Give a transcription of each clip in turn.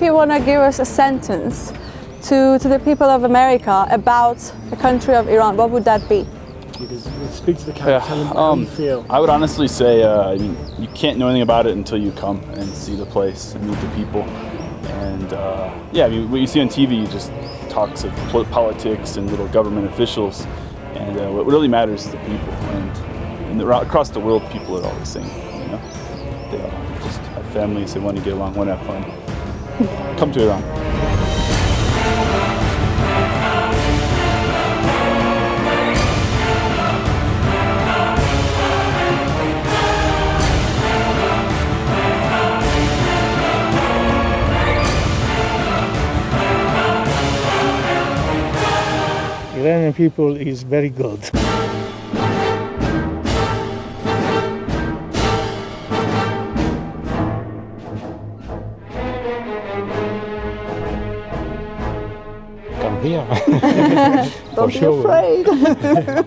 you want to give us a sentence to the people of America about the country of Iran, what would that be? Speak to the camera, tell them how you feel. I would honestly say you can't know anything about it until you come and see the place and meet the people. And what you see on TV just talks of politics and little government officials. And what really matters is the people. And across the world, people are all the same. You know? They all just have families, they want to get along, want to have fun. Come to Iran. Iranian people is very good. Come here. Don't be afraid.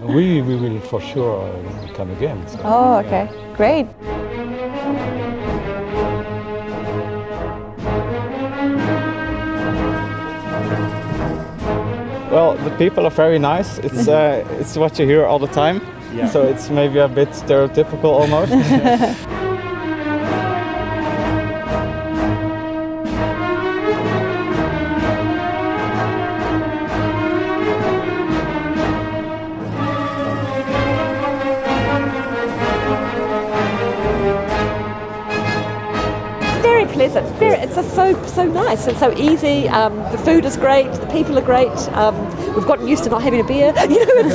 we will for sure come again. So, oh, okay. Yeah. Great. Well, the people are very nice. It's what you hear all the time. Yeah. So it's maybe a bit stereotypical almost. Pleasant. It's just so nice and so easy. The food is great. The people are great. We've gotten used to not having a beer. You know.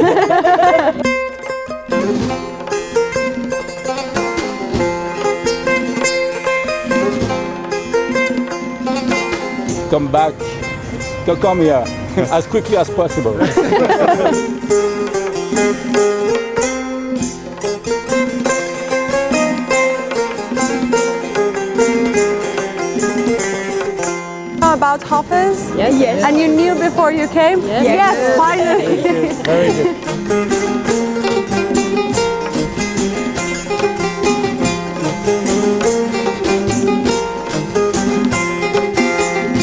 Come back. Come here as quickly as possible. About Hafiz? Yes. Yes. And you knew before you came? Yes. Yes, finally. Very good.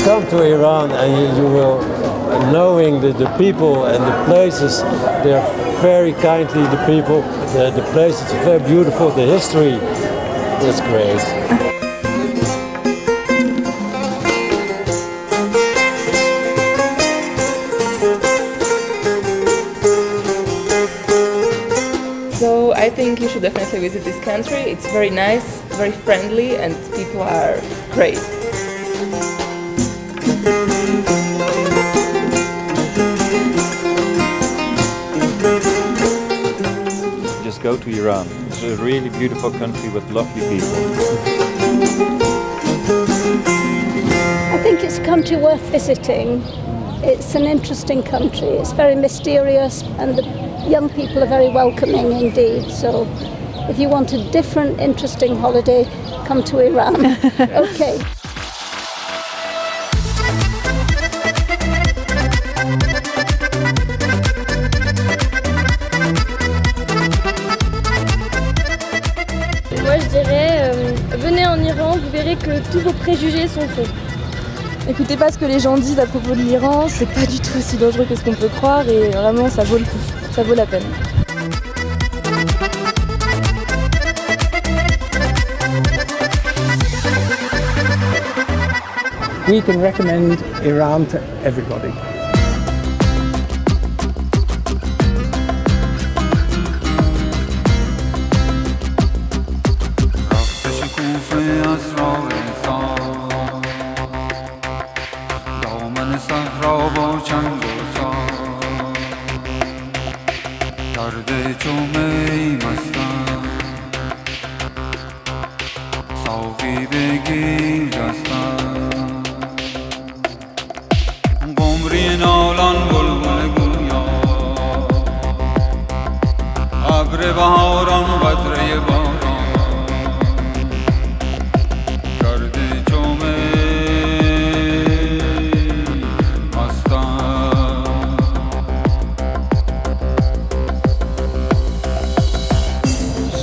Come to Iran and you will, knowing the people and the places, they're very kindly, the people, the place is very beautiful, the history is great. So I think you should definitely visit this country. It's very nice, very friendly, and people are great. Just go to Iran. It's a really beautiful country with lovely people. I think it's a country worth visiting. It's an interesting country. It's very mysterious and the young people are very welcoming indeed. So if you want a different, interesting holiday, come to Iran. Okay. Moi je dirais, venez en Iran, vous verrez que tous vos préjugés sont faux. Écoutez pas ce que les gens disent à propos de l'Iran, c'est pas du tout aussi dangereux que ce qu'on peut croire et vraiment ça vaut le coup, ça vaut la peine. We can recommend Iran to everybody.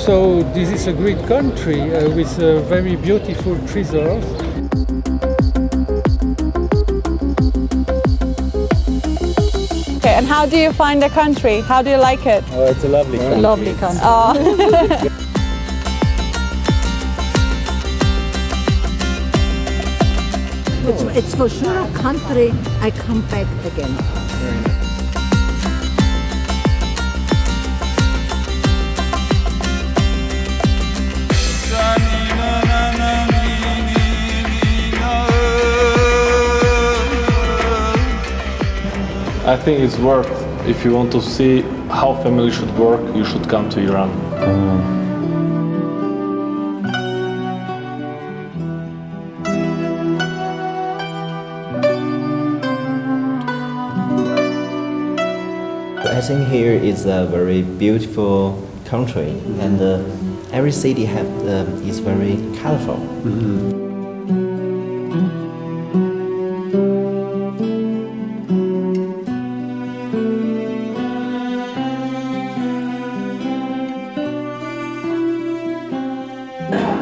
So this is a great country with very beautiful treasures. And how do you find the country? How do you like it? Oh, it's a lovely country. Lovely country. Oh. It's for sure a country I come back again. I think it's worth, if you want to see how family should work, you should come to Iran. I think here is a very beautiful country, and every city is very colorful.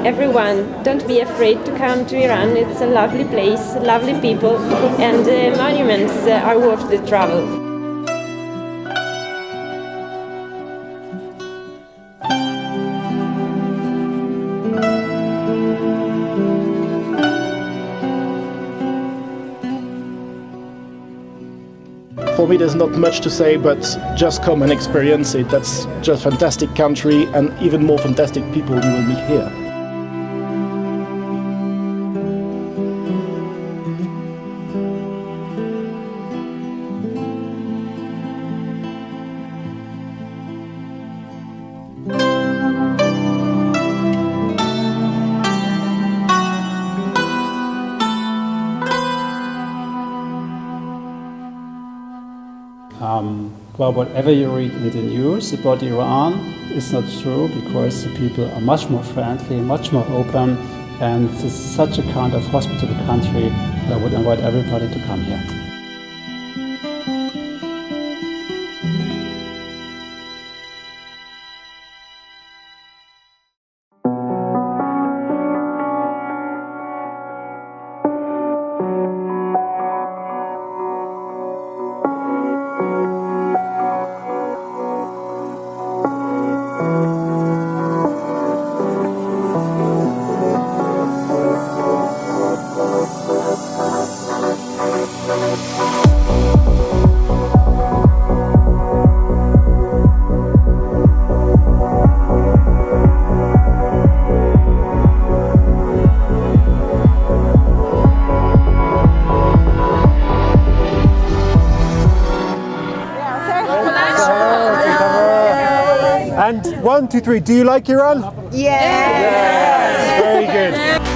Everyone, don't be afraid to come to Iran. It's a lovely place, lovely people, and the monuments are worth the travel. For me, there's not much to say, but just come and experience it. That's just fantastic country, and even more fantastic people you will meet here. Well, whatever you read in the news about Iran is not true, because the people are much more friendly, much more open, and it's such a kind of hospitable country that I would invite everybody to come here. And 1, 2, 3, do you like Iran? Yes! Very good.